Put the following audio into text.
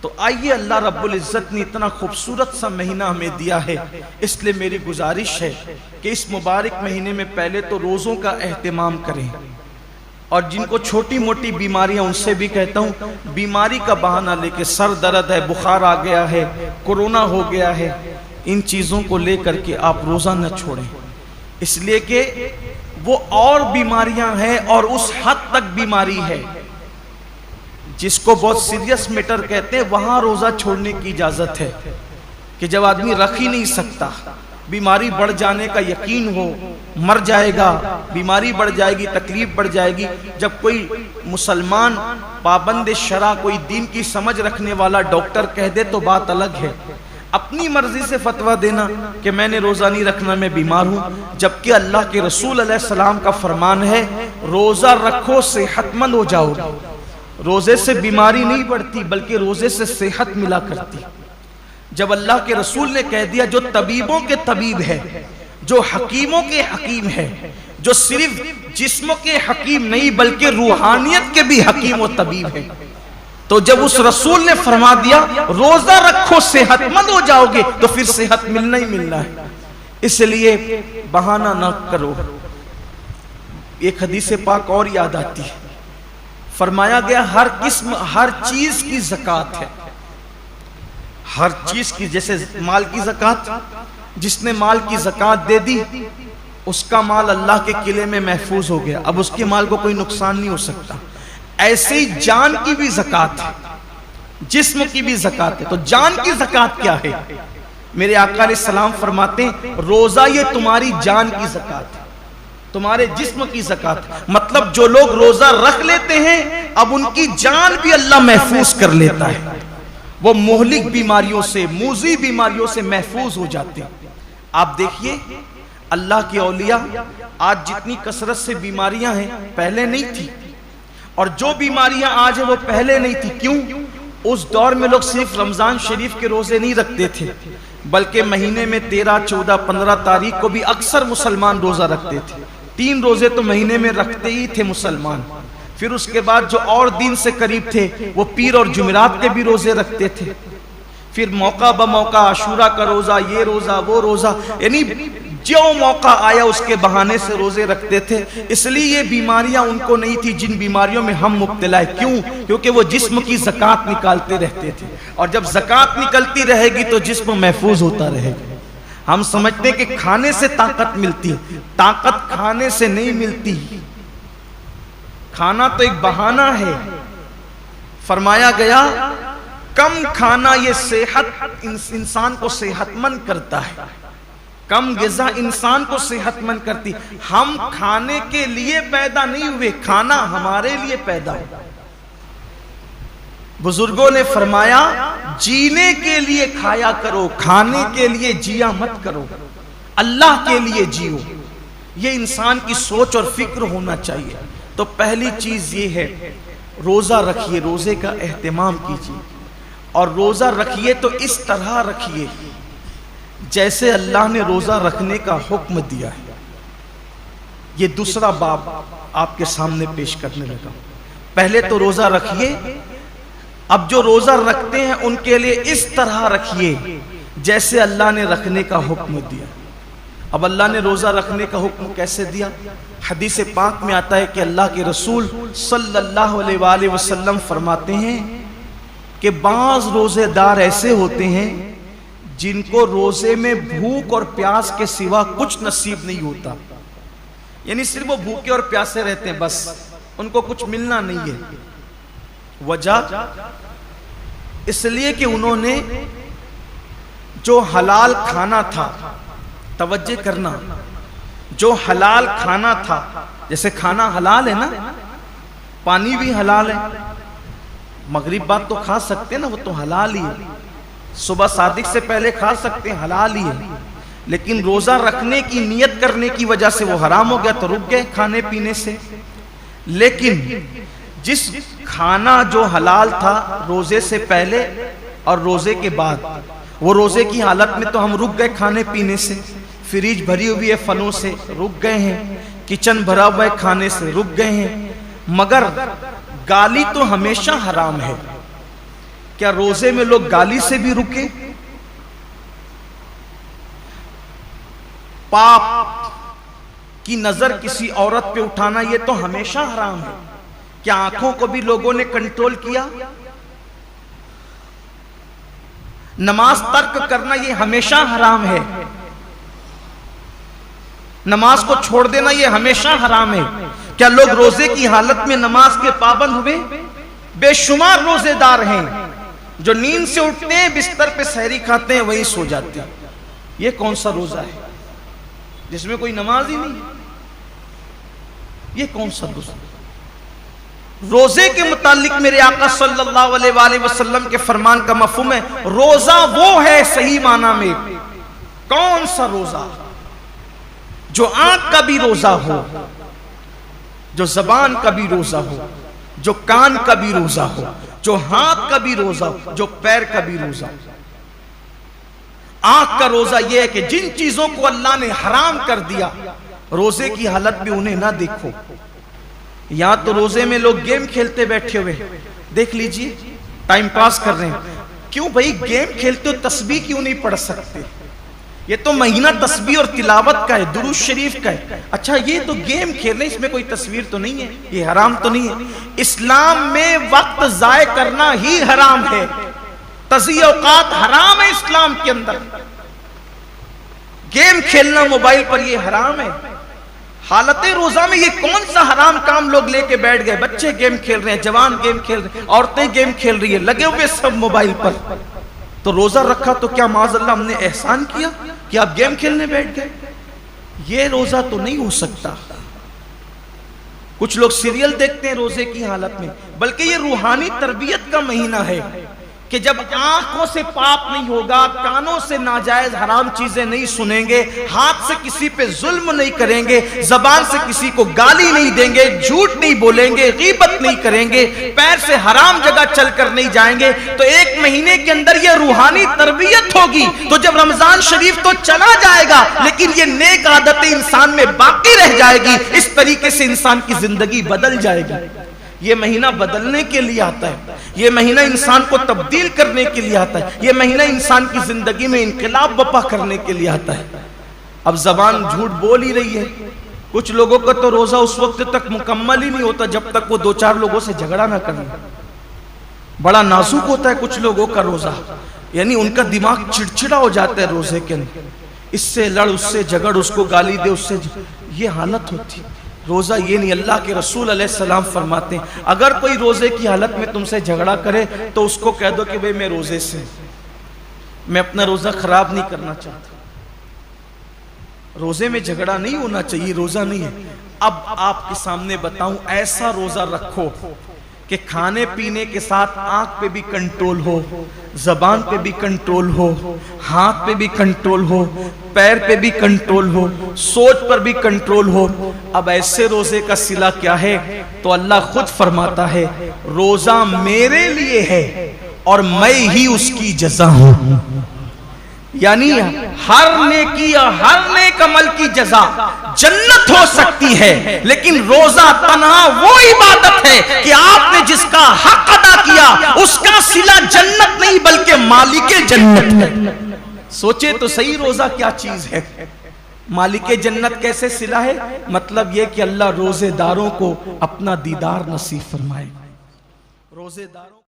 تو آئیے، اللہ رب العزت نے اتنا خوبصورت سا مہینہ ہمیں دیا ہے، اس لیے میری گزارش ہے کہ اس مبارک مہینے میں پہلے تو روزوں کا اہتمام کریں، اور جن کو چھوٹی موٹی بیماریاں ان سے بھی کہتا ہوں، بیماری کا بہانہ لے کے سر درد ہے، بخار آ گیا ہے، کورونا ہو گیا ہے، ان چیزوں کو لے کر کے آپ روزہ نہ چھوڑیں، اس لیے کہ وہ اور بیماریاں ہیں اور اس حد تک بیماری ہے جس کو بہت سیریس میٹر کہتے ہیں، وہاں روزہ چھوڑنے کی اجازت ہے کہ جب آدمی رکھ ہی نہیں سکتا، بیماری بڑھ جانے کا یقین ہو، مر جائے گا، بیماری بڑھ جائے گی، تکلیف بڑھ جائے گی، جب کوئی مسلمان پابند شرع، کوئی دین کی سمجھ رکھنے والا ڈاکٹر کہہ دے تو بات الگ ہے، اپنی مرضی سے فتویٰ دینا کہ میں نے روزہ نہیں رکھنا، میں بیمار ہوں، جبکہ اللہ کے رسول علیہ السلام کا فرمان ہے روزہ رکھو صحت مند ہو جاؤ، روزے سے بیماری نہیں بڑھتی بلکہ روزے سے صحت ملا کرتی۔ جب اللہ کے رسول نے کہہ دیا جو طبیبوں کے طبیب ہے، جو حکیموں کے حکیم ہے، جو صرف جسم کے حکیم نہیں بلکہ روحانیت کے بھی حکیم و طبیب ہے، تو جب اس رسول نے فرما دیا روزہ رکھو صحت مند ہو جاؤ گے، تو پھر صحت ملنا ہی ملنا ہے، اس لیے بہانہ نہ کرو۔ ایک حدیث پاک اور یاد آتی ہے، فرمایا گیا ہر قسم، ہر چیز کی زکوٰۃ ہے، ہر چیز کی، جیسے مال کی زکوٰۃ، جس نے مال کی زکوٰۃ دے دی اس کا مال اللہ کے قلعے میں محفوظ ہو گیا، اب اس کے مال کو کوئی نقصان نہیں ہو سکتا۔ ایسے ہی جان کی بھی زکوٰۃ ہے، جسم کی بھی زکوٰۃ ہے، تو جان کی زکوٰۃ کیا ہے؟ میرے آقا علیہ السلام فرماتے ہیں روزہ یہ تمہاری جان کی زکوٰۃ ہے، تمہارے جسم کی زکوٰۃ، مطلب جو لوگ روزہ رکھ لیتے ہیں اب ان کی جان بھی اللہ محفوظ کر لیتا ہے، وہ مہلک بیماریوں سے، موذی بیماریوں سے محفوظ ہو جاتے ہیں۔ آپ دیکھیے اللہ کے اولیاء، آج جتنی کثرت سے بیماریاں ہیں پہلے نہیں تھی، اور جو بیماریاں آج ہیں وہ پہلے نہیں تھی، کیوں؟ اس دور میں لوگ صرف رمضان شریف کے روزے نہیں رکھتے تھے بلکہ مہینے میں 13، 14، 15 تاریخ کو بھی اکثر مسلمان روزہ رکھتے تھے، 3 روزے تو مہینے میں رکھتے ہی تھے مسلمان، پھر اس کے بعد جو اور دین سے قریب تھے وہ پیر اور جمعرات کے بھی روزے رکھتے تھے، پھر موقع بموقع عاشورہ کا روزہ، یہ روزہ وہ روزہ، یعنی جو موقع آیا اس کے بہانے سے روزے رکھتے تھے، اس لیے یہ بیماریاں ان کو نہیں تھی جن بیماریوں میں ہم مبتلا ہیں، کیوں؟ کیونکہ وہ جسم کی زکوٰۃ نکالتے رہتے تھے، اور جب زکوٰۃ نکلتی رہے گی تو جسم محفوظ ہوتا رہے گا۔ ہم سمجھتے ہیں کہ کھانے سے طاقت ملتی ہے، طاقت کھانے سے نہیں ملتی، کھانا تو ایک بہانہ ہے۔ فرمایا گیا کم کھانا یہ صحت انسان کو صحت مند کرتا ہے، کم غذا انسان کو صحت مند کرتی، ہم کھانے کے لیے پیدا نہیں ہوئے، کھانا ہمارے لیے پیدا ہوا۔ بزرگوں نے فرمایا جینے کے لیے کھایا کرو، کھانے کے لیے جیا مت کرو، اللہ کے لیے جیو، یہ انسان کی سوچ اور فکر ہونا چاہیے۔ تو پہلی چیز یہ ہے روزہ رکھیے، روزے کا اہتمام کیجیے، اور روزہ رکھیے تو اس طرح رکھیے جیسے اللہ نے روزہ رکھنے کا حکم دیا ہے۔ یہ دوسرا باب آپ کے سامنے پیش کرنے لگا۔ پہلے تو روزہ رکھیے، اب جو روزہ رکھتے ہیں ان کے لیے اس طرح رکھیے جیسے اللہ نے رکھنے کا حکم دیا۔ اب اللہ نے روزہ رکھنے کا حکم کیسے دیا؟ حدیث پاک میں آتا ہے کہ اللہ کے رسول صلی اللہ علیہ وآلہ وسلم فرماتے ہیں کہ بعض روزے دار ایسے ہوتے ہیں جن کو روزے میں بھوک اور پیاس کے سوا کچھ نصیب نہیں ہوتا، یعنی صرف وہ بھوکے اور پیاسے رہتے ہیں، بس ان کو کچھ ملنا نہیں ہے۔ وجہ اس لیے کہ انہوں نے جو حلال کھانا تھا، توجہ کرنا، جو حلال کھانا تھا، جیسے کھانا حلال ہے نا، پانی بھی حلال ہے، مغرب بعد تو کھا سکتے نا، وہ تو حلال ہی ہے، صبح صادق سے پہلے کھا سکتے ہیں، حلال ہی ہے، لیکن روزہ رکھنے کی نیت کرنے کی وجہ سے وہ حرام ہو گیا تو رک گئے کھانے پینے سے۔ لیکن جس کھانا جو حلال تھا روزے سے پہلے اور روزے کے بعد، وہ روزے کی حالت میں تو ہم رک گئے کھانے پینے سے، فریج بھری ہوئی ہے پھلوں سے رک گئے ہیں، کچن بھرا ہوا ہے کھانے سے، رک گئے ہیں، مگر گالی تو ہمیشہ حرام ہے، کیا روزے میں لوگ گالی سے بھی رکے؟ پاپ کی نظر کسی عورت پہ اٹھانا یہ تو ہمیشہ حرام ہے. کیا آنکھوں کو بھی لوگوں نے کنٹرول کیا؟ نماز ترک کرنا یہ ہمیشہ حرام ہے. نماز کو چھوڑ دینا یہ ہمیشہ حرام ہے. کیا لوگ روزے کی حالت میں نماز کے پابند ہوئے؟ بے شمار روزے دار ہیں جو نیند سے اٹھتے ہیں، بستر پہ سحری کھاتے ہیں، وہیں سو جاتے ہیں. یہ کون سا روزہ ہے جس میں کوئی نماز ہی نہیں؟ یہ کون سا روزہ؟ روزے کے متعلق میرے آقا صلی اللہ علیہ وآلہ وسلم کے فرمان کا مفہوم ہے، روزہ وہ ہے صحیح معنی میں. کون سا روزہ؟ جو آنکھ کا بھی روزہ ہو، جو زبان کا بھی روزہ ہو، جو کان کا بھی روزہ ہو، جو ہاتھ کا بھی روزہ ہو، جو پیر کا بھی روزہ ہو. آنکھ کا روزہ یہ ہے کہ جن چیزوں کو اللہ نے حرام کر دیا روزے کی حالت میں انہیں نہ دیکھو. یا تو روزے میں لوگ گیم کھیلتے بیٹھے ہوئے، دیکھ لیجئے ٹائم پاس کر رہے ہیں. کیوں بھائی گیم کھیلتے ہو؟ تسبیح کیوں نہیں پڑھ سکتے؟ یہ تو مہینہ تسبیح اور تلاوت کا ہے، درود شریف کا ہے. اچھا یہ تو گیم کھیل رہے ہیں، اس میں کوئی تصویر تو نہیں ہے، یہ حرام تو نہیں ہے. اسلام میں وقت ضائع کرنا ہی حرام ہے. تضیع اوقات حرام ہے اسلام کے اندر. گیم کھیلنا موبائل پر یہ حرام ہے. حالت روزہ میں یہ کون سا حرام کام لوگ لے کے بیٹھ گئے؟ بچے گیم کھیل رہے ہیں، جوان گیم کھیل رہے ہیں، عورتیں گیم کھیل رہی ہیں، لگے ہوئے سب موبائل پر. تو روزہ رکھا تو کیا معاذ اللہ ہم نے احسان کیا کہ آپ گیم کھیلنے بیٹھ گئے؟ یہ روزہ تو نہیں ہو سکتا. کچھ لوگ سیریل دیکھتے ہیں روزے کی حالت میں، بلکہ یہ روحانی تربیت کا مہینہ ہے کہ جب آنکھوں سے پاپ نہیں ہوگا، کانوں سے ناجائز حرام چیزیں نہیں سنیں گے، ہاتھ سے کسی پہ ظلم نہیں کریں گے، زبان سے کسی کو گالی نہیں دیں گے، جھوٹ نہیں بولیں گے، غیبت نہیں کریں گے، پیر سے حرام جگہ چل کر نہیں جائیں گے، تو ایک مہینے کے اندر یہ روحانی تربیت ہوگی. تو جب رمضان شریف تو چلا جائے گا لیکن یہ نیک عادتیں انسان میں باقی رہ جائے گی. اس طریقے سے انسان کی زندگی بدل جائے گی. یہ مہینہ بدلنے کے لیے آتا ہے، یہ مہینہ انسان کو تبدیل کرنے کے لیے آتا ہے، یہ مہینہ انسان کی زندگی میں انقلاب برپا کرنے کے لیے آتا ہے. اب زبان جھوٹ بول ہی رہی ہے. کچھ لوگوں کا تو روزہ اس وقت تک مکمل ہی نہیں ہوتا جب تک وہ دو چار لوگوں سے جھگڑا نہ کریں. بڑا نازک ہوتا ہے کچھ لوگوں کا روزہ، یعنی ان کا دماغ چڑچڑا ہو جاتا ہے روزے کے اندر. اس سے لڑ، اس سے جھگڑ، اس کو گالی دے، اس سے یہ حالت ہوتی. روزہ یہ نہیں. اللہ کے رسول علیہ السلام فرماتے ہیں اگر کوئی روزے کی حالت میں تم سے جھگڑا کرے تو اس کو کہہ دو کہ بھئی میں روزے سے، میں اپنا روزہ خراب نہیں کرنا چاہتا. روزے میں جھگڑا نہیں ہونا چاہیے، روزہ نہیں ہے. اب آپ کے سامنے بتاؤں، ایسا روزہ رکھو کہ کھانے پینے کے ساتھ آنکھ پہ بھی کنٹرول ہو، زبان پہ بھی کنٹرول ہو، ہاتھ پہ بھی کنٹرول ہو، پیر پہ بھی کنٹرول ہو، سوچ پر بھی کنٹرول ہو. اب ایسے روزے کا صلہ کیا ہے؟ تو اللہ خود فرماتا ہے روزہ میرے لیے ہے اور میں ہی اس کی جزا ہوں. یعنی ہر نیکی اور ہر نیک عمل کی جزا جنت ہو سکتی ہے، لیکن روزہ تنہا وہ عبادت ہے کہ آپ نے جس کا حق ادا کیا اس کا صلہ جنت نہیں بلکہ مالک جنت ہے. سوچے تو صحیح روزہ کیا چیز ہے. مالک جنت کیسے صلہ ہے؟ مطلب یہ کہ اللہ روزے داروں کو اپنا دیدار نصیب فرمائے. روزے دار